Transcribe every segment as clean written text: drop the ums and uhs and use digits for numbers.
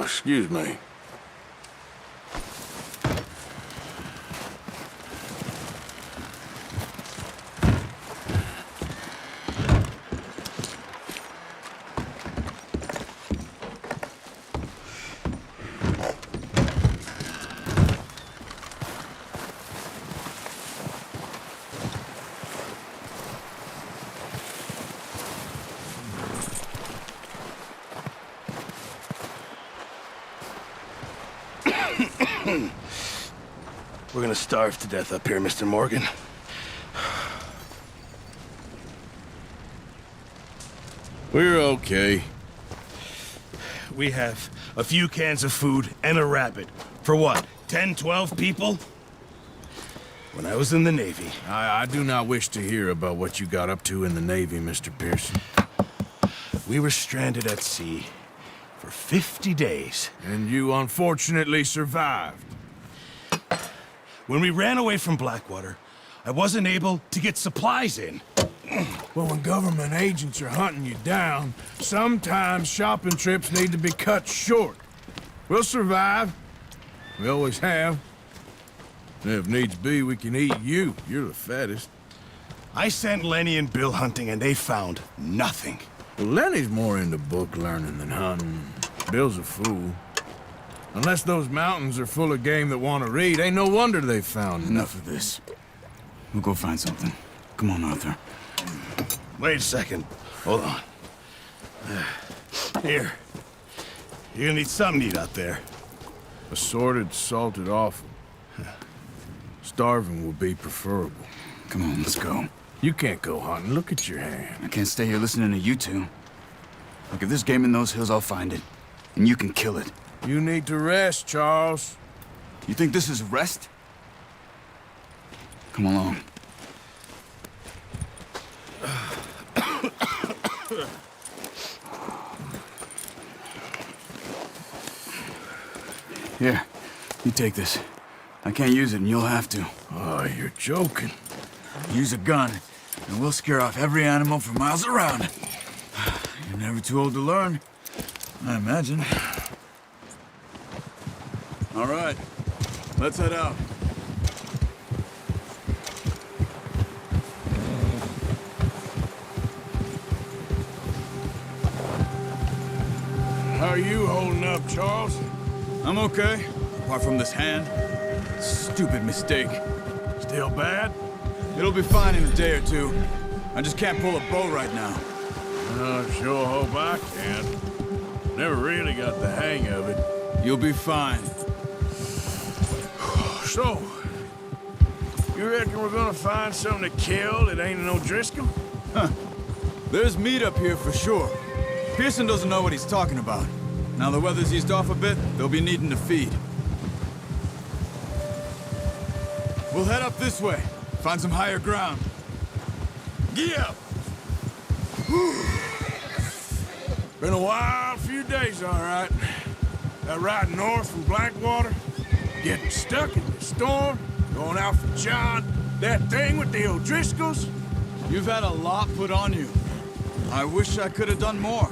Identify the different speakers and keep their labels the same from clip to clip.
Speaker 1: Oh, excuse me.
Speaker 2: We're gonna starve to death up here, Mr. Morgan.
Speaker 1: We're okay.
Speaker 2: We have a few cans of food and a rabbit. For what, 10, 12 people? When I was in the Navy...
Speaker 1: I do not wish to hear about what you got up to in the Navy, Mr. Pearson.
Speaker 2: We were stranded at sea for 50 days.
Speaker 1: And you unfortunately survived.
Speaker 2: When we ran away from Blackwater, I wasn't able to get supplies in.
Speaker 1: Well, when government agents are hunting you down, sometimes shopping trips need to be cut short. We'll survive. We always have. And if needs be, we can eat you. You're the fattest.
Speaker 2: I sent Lenny and Bill hunting, and they found nothing.
Speaker 1: Well, Lenny's more into book learning than hunting. Bill's a fool. Unless those mountains are full of game that want to read, ain't no wonder they found
Speaker 3: Enough of this. We'll go find something. Come on, Arthur.
Speaker 2: Wait a second. Hold on. Here. You're gonna need something to eat out there.
Speaker 1: Assorted, salted offal. Starving will be preferable.
Speaker 3: Come on, let's go.
Speaker 1: You can't go hunting. Look at your hand.
Speaker 3: I can't stay here listening to you two. Look, if there's game in those hills, I'll find it. And you can kill it.
Speaker 1: You need to rest, Charles.
Speaker 3: You think this is rest? Come along. Here, you take this. I can't use it, and you'll have to.
Speaker 1: Oh, you're joking.
Speaker 3: Use a gun, and we'll scare off every animal for miles around. You're never too old to learn, I imagine. All right, let's head out.
Speaker 1: How are you holding up, Charles?
Speaker 3: I'm okay, apart from this hand. Stupid mistake.
Speaker 1: Still bad?
Speaker 3: It'll be fine in a day or two. I just can't pull a bow right now.
Speaker 1: I sure hope I can. Never really got the hang of it.
Speaker 3: You'll be fine.
Speaker 1: So, you reckon we're gonna find something to kill that ain't no Driscoll?
Speaker 3: There's meat up here for sure. Pearson doesn't know what he's talking about. Now the weather's eased off a bit, they'll be needing to feed. We'll head up this way. Find some higher ground.
Speaker 1: Yeah. Been a wild few days, all right. That ride north from Blackwater, getting stuck in the storm, going out for John, that thing with the O'Driscolls.
Speaker 3: You've had a lot put on you. I wish I could have done more.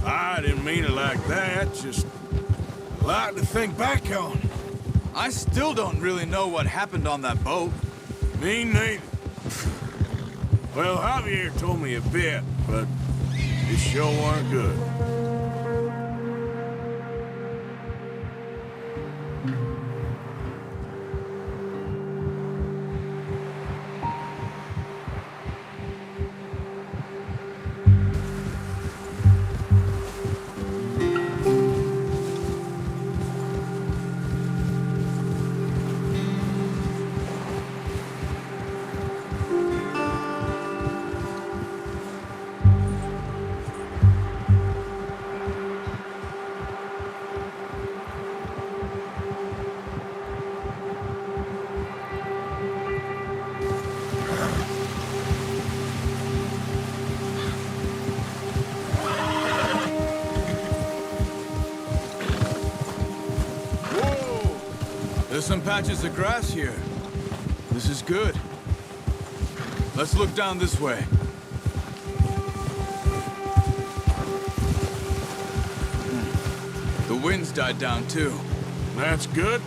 Speaker 1: I didn't mean it like that, just a lot to think back on.
Speaker 3: I still don't really know what happened on that boat.
Speaker 1: Me neither. Well, Javier told me a bit, but it sure weren't good.
Speaker 3: There's some patches of grass here. This is good. Let's look down this way. The wind's died down too.
Speaker 1: That's good.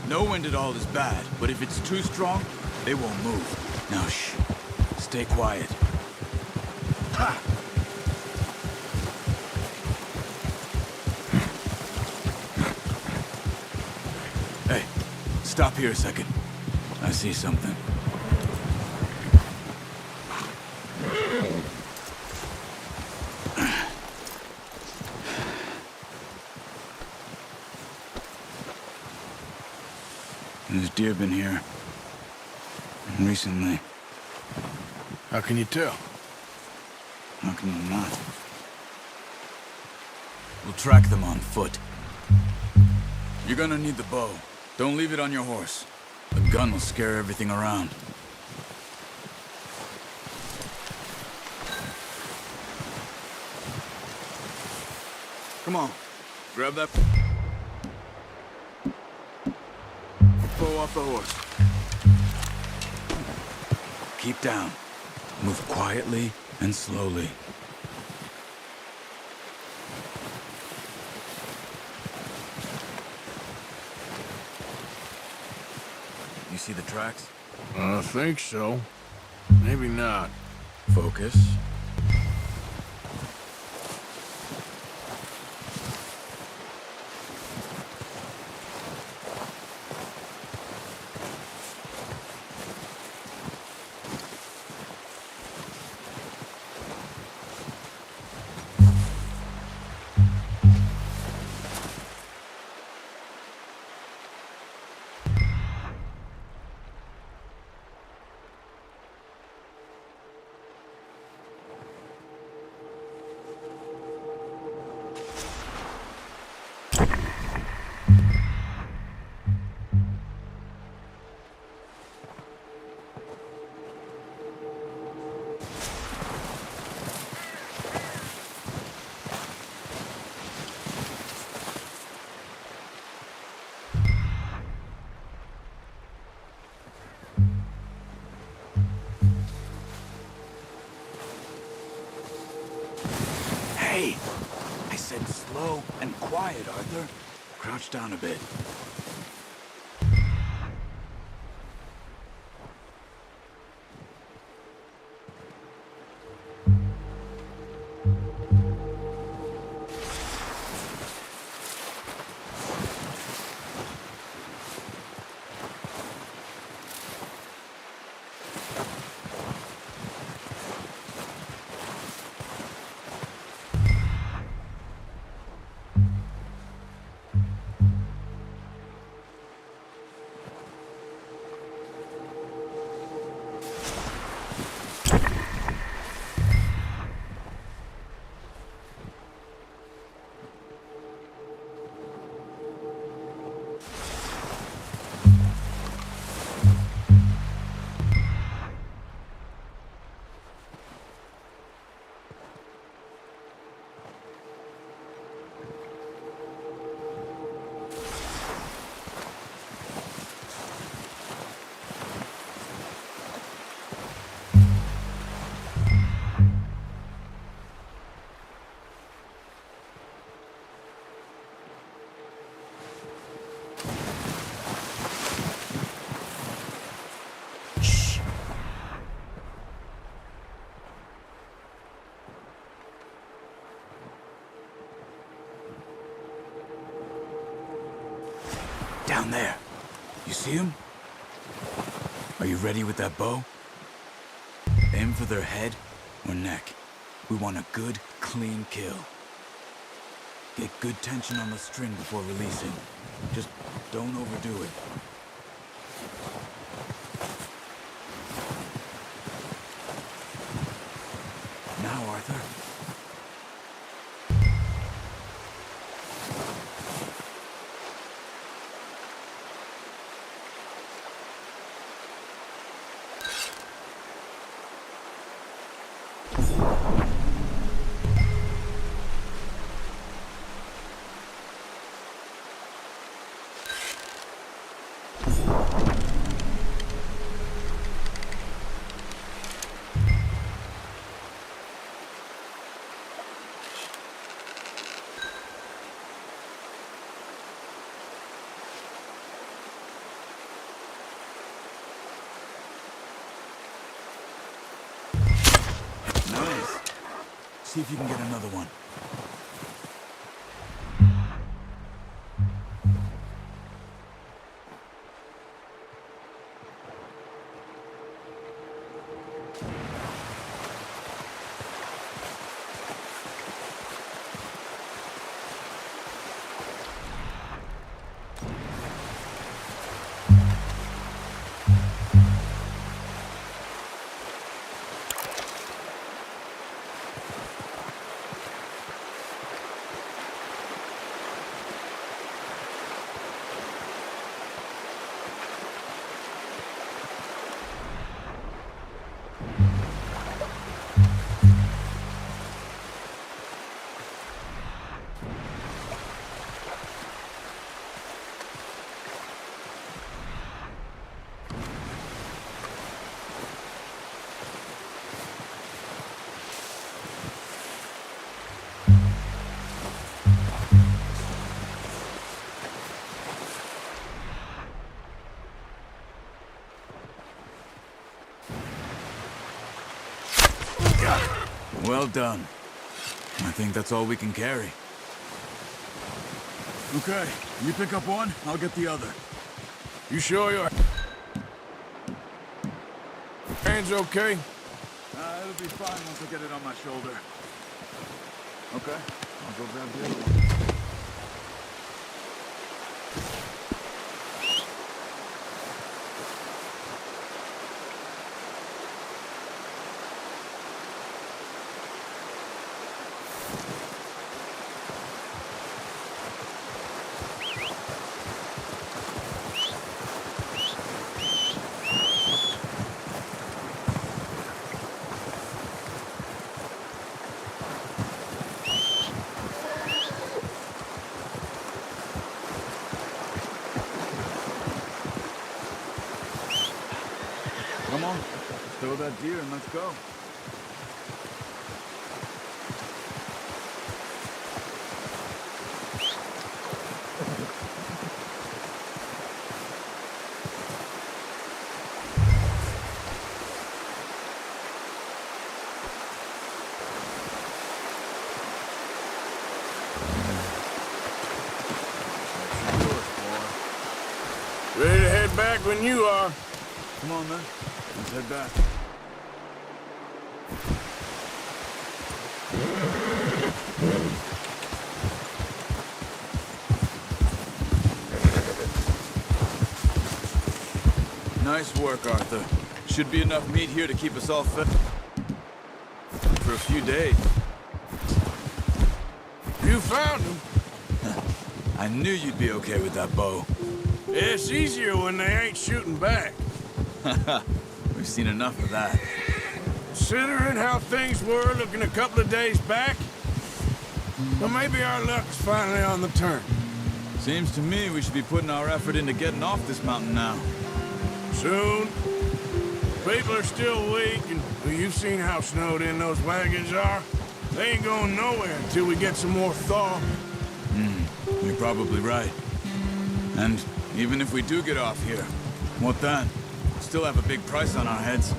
Speaker 3: No wind at all is bad, but if it's too strong, they won't move. Now shh. Stay quiet. Ha! Hey, stop here a second. I see something. There's deer been here. Recently.
Speaker 1: How can you tell?
Speaker 3: How can you not? We'll track them on foot. You're gonna need the bow. Don't leave it on your horse. The gun will scare everything around. Come on. Grab that bow off the horse. Keep down. Move quietly and slowly. You see the tracks?
Speaker 1: I think so. Maybe not.
Speaker 3: Focus. Hey! I said slow and quiet, Arthur. Crouch down a bit. Down there. You see him? Are you ready with that bow? Aim for their head or neck. We want a good, clean kill. Get good tension on the string before releasing. Just don't overdo it. Now, Arthur. See if you can get another one. Well done. I think that's all we can carry. Okay, you pick up one, I'll get the other.
Speaker 1: You sure your hands okay?
Speaker 3: It'll be fine once I get it on my shoulder. Okay, I'll go grab the other one. Come on, throw that deer and let's go.
Speaker 1: Ready to head back when you are.
Speaker 3: Come on, then. Let's head back. Nice work, Arthur. Should be enough meat here to keep us all fed for a few days.
Speaker 1: You found him.
Speaker 3: I knew you'd be okay with that bow.
Speaker 1: It's easier when they ain't shooting back.
Speaker 3: We've seen enough of that.
Speaker 1: Considering how things were looking a couple of days back, well, maybe our luck's finally on the turn.
Speaker 3: Seems to me we should be putting our effort into getting off this mountain now.
Speaker 1: Soon. People are still weak, and well, you've seen how snowed in those wagons are. They ain't going nowhere until we get some more thaw.
Speaker 3: You're probably right. And even if we do get off here, what then? Still have a big price on our heads.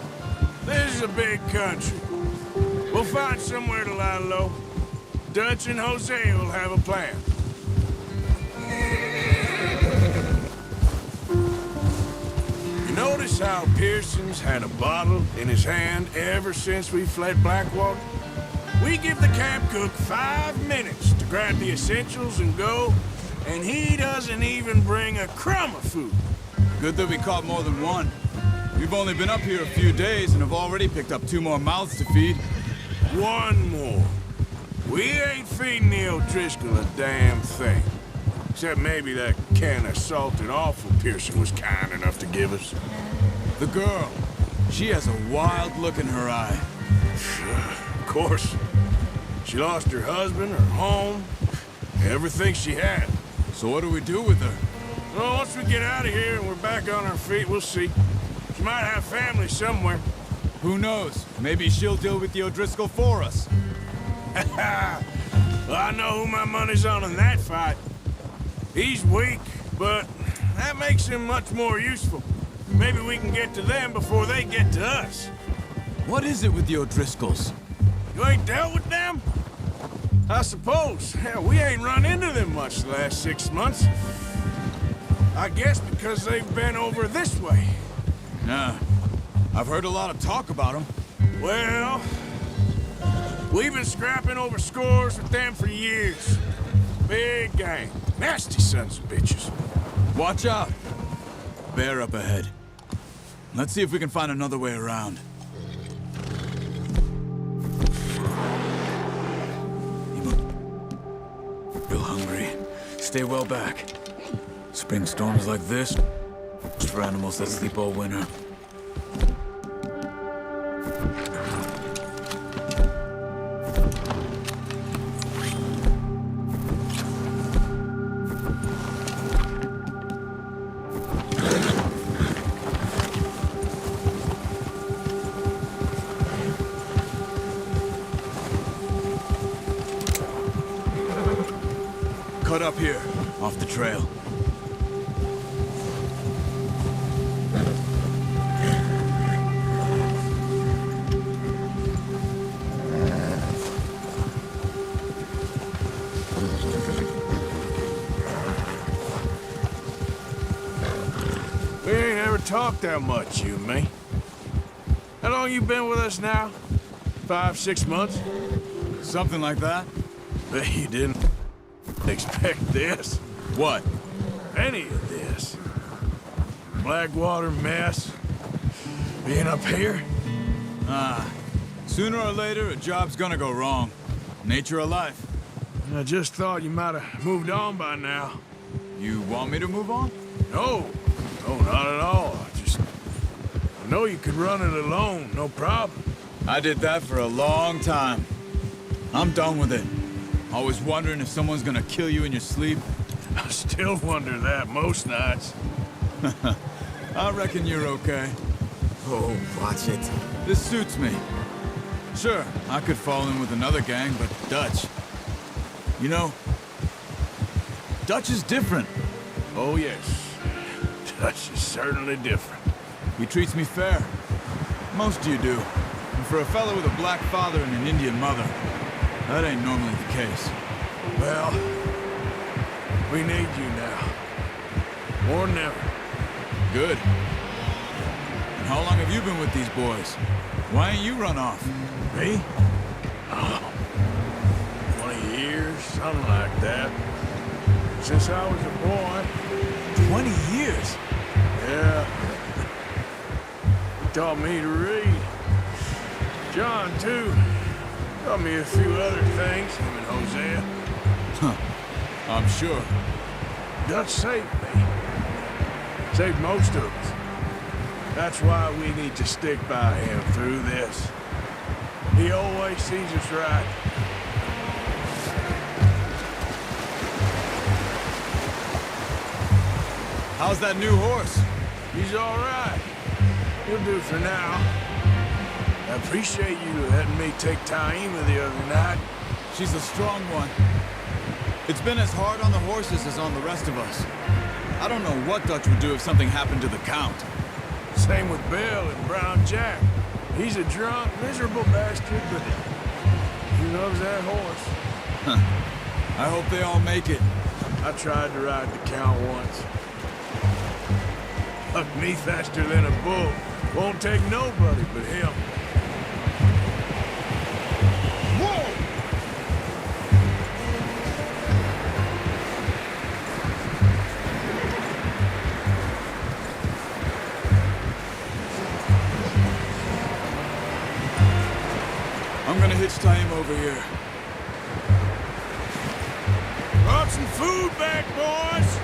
Speaker 1: This is a big country. We'll find somewhere to lie low. Dutch and Jose will have a plan. You notice how Pearson's had a bottle in his hand ever since we fled Blackwater? We give the camp cook 5 minutes to grab the essentials and go, and he doesn't even bring a crumb of food.
Speaker 3: Good that we caught more than one. We've only been up here a few days and have already picked up 2 more mouths to feed.
Speaker 1: 1 more. We ain't feeding the O'Driscoll a damn thing. Except maybe that can of salted offal Pearson was kind enough to give us.
Speaker 3: The girl, she has a wild look in her eye.
Speaker 1: Of course. She lost her husband, her home, everything she had.
Speaker 3: So what do we do with her?
Speaker 1: Well, once we get out of here and we're back on our feet, we'll see. She might have family somewhere.
Speaker 3: Who knows? Maybe she'll deal with the O'Driscoll for us.
Speaker 1: Well, I know who my money's on in that fight. He's weak, but that makes him much more useful. Maybe we can get to them before they get to us.
Speaker 3: What is it with the O'Driscolls?
Speaker 1: The You ain't dealt with them? I suppose. Hell, we ain't run into them much the last 6 months. I guess because they've been over this way.
Speaker 3: Nah. I've heard a lot of talk about them.
Speaker 1: Well, we've been scrapping over scores with them for years. Big gang. Nasty sons of bitches.
Speaker 3: Watch out. Bear up ahead. Let's see if we can find another way around. You look real hungry. Stay well back. Spring storms like this for animals that sleep all winter. Cut up here, off the trail.
Speaker 1: We ain't ever talked that much, you and me. How long you been with us now? 5, 6 months?
Speaker 3: Something like that?
Speaker 1: Bet you didn't expect this.
Speaker 3: What?
Speaker 1: Any of this. Blackwater mess. Being up here?
Speaker 3: Sooner or later, a job's gonna go wrong. Nature of life.
Speaker 1: I just thought you might have moved on by now.
Speaker 3: You want me to move on?
Speaker 1: No, not at all. I know you could run it alone, no problem.
Speaker 3: I did that for a long time. I'm done with it. Always wondering if someone's gonna kill you in your sleep.
Speaker 1: I still wonder that most nights.
Speaker 3: I reckon you're okay.
Speaker 4: Oh, watch it.
Speaker 3: This suits me. Sure, I could fall in with another gang, but Dutch. You know, Dutch is different.
Speaker 1: Oh, yes. Dutch is certainly different.
Speaker 3: He treats me fair. Most of you do. And for a fellow with a black father and an Indian mother, that ain't normally the case.
Speaker 1: Well, we need you now. More than ever.
Speaker 3: Good. And how long have you been with these boys? Why ain't you run off?
Speaker 1: Me? Oh, 20 years, something like that. Since I was a boy.
Speaker 3: 20 years?
Speaker 1: Yeah. He taught me to read. John, too. Taught me a few other things, him and Hosea.
Speaker 3: I'm sure.
Speaker 1: Dutch saved me. Saved most of us. That's why we need to stick by him through this. He always sees us right.
Speaker 3: How's that new horse?
Speaker 1: He's all right. He'll do for now. I appreciate you letting me take Taima the other night.
Speaker 3: She's a strong one. It's been as hard on the horses as on the rest of us. I don't know what Dutch would do if something happened to the Count.
Speaker 1: Same with Bill and Brown Jack. He's a drunk, miserable bastard, but he loves that horse.
Speaker 3: I hope they all make it.
Speaker 1: I tried to ride the Count once. Hugged me faster than a bull. Won't take nobody but him. Whoa!
Speaker 3: I'm gonna hitch Taima over here.
Speaker 1: Brought some food back, boys!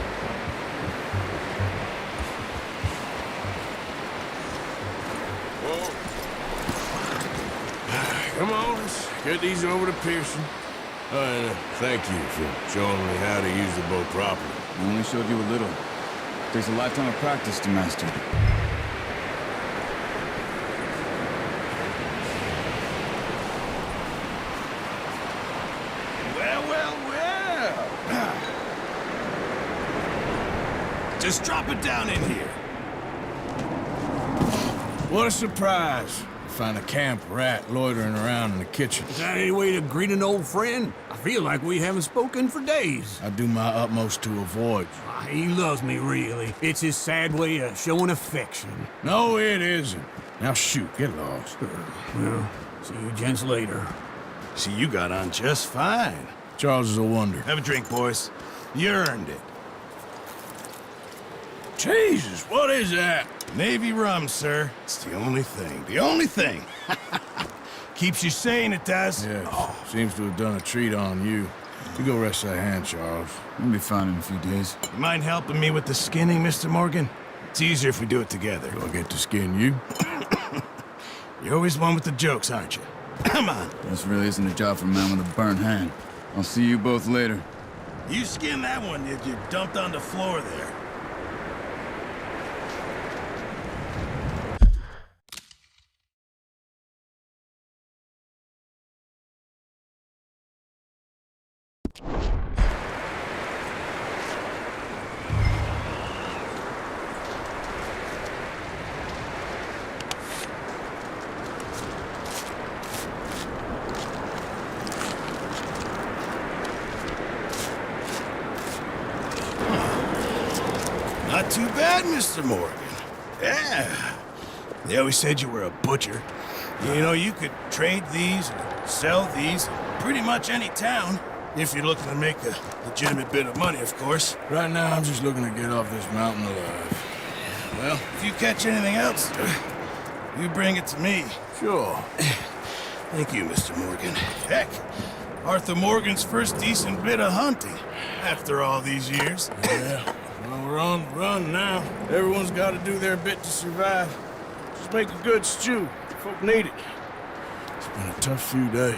Speaker 1: Whoa. Come on, let's get these over to Pearson. And thank you for showing me how to use the boat properly.
Speaker 3: I only showed you a little. Takes a lifetime of practice to master.
Speaker 2: Well. Just drop it down in here.
Speaker 1: What a surprise. Find a camp rat loitering around in the kitchen.
Speaker 5: Is that any way to greet an old friend? I feel like we haven't spoken for days.
Speaker 1: I do my utmost to avoid you.
Speaker 5: He loves me, really. It's his sad way of showing affection.
Speaker 1: No, it isn't. Now shoot, get lost.
Speaker 5: Well, see you gents later.
Speaker 2: See, you got on just fine.
Speaker 1: Charles is a wonder.
Speaker 2: Have a drink, boys. You earned it.
Speaker 1: Jesus, what is that?
Speaker 2: Navy rum, sir. It's the only thing. The only thing. Keeps you sane, it does.
Speaker 1: Yes, seems to have done a treat on you. You go rest that hand, Charles.
Speaker 3: We'll be fine in a few days.
Speaker 2: You mind helping me with the skinning, Mr. Morgan? It's easier if we do it together.
Speaker 1: Do I get to skin you?
Speaker 2: You're always one with the jokes, aren't you? Come on.
Speaker 3: This really isn't a job for a man with a burnt hand. I'll see you both later.
Speaker 2: You skinned that one that you dumped on the floor there. Not too bad, Mr. Morgan. Yeah. They always said you were a butcher. You know, you could trade these, or sell these, in pretty much any town. If you're looking to make a legitimate bit of money, of course.
Speaker 1: Right now, I'm just looking to get off this mountain alive.
Speaker 2: Well, if you catch anything else, you bring it to me.
Speaker 1: Sure.
Speaker 2: Thank you, Mr. Morgan. Heck, Arthur Morgan's first decent bit of hunting after all these years.
Speaker 1: Yeah. Well, we're on the run now. Everyone's got to do their bit to survive. Just make a good stew. Folk need it. It's been a tough few days.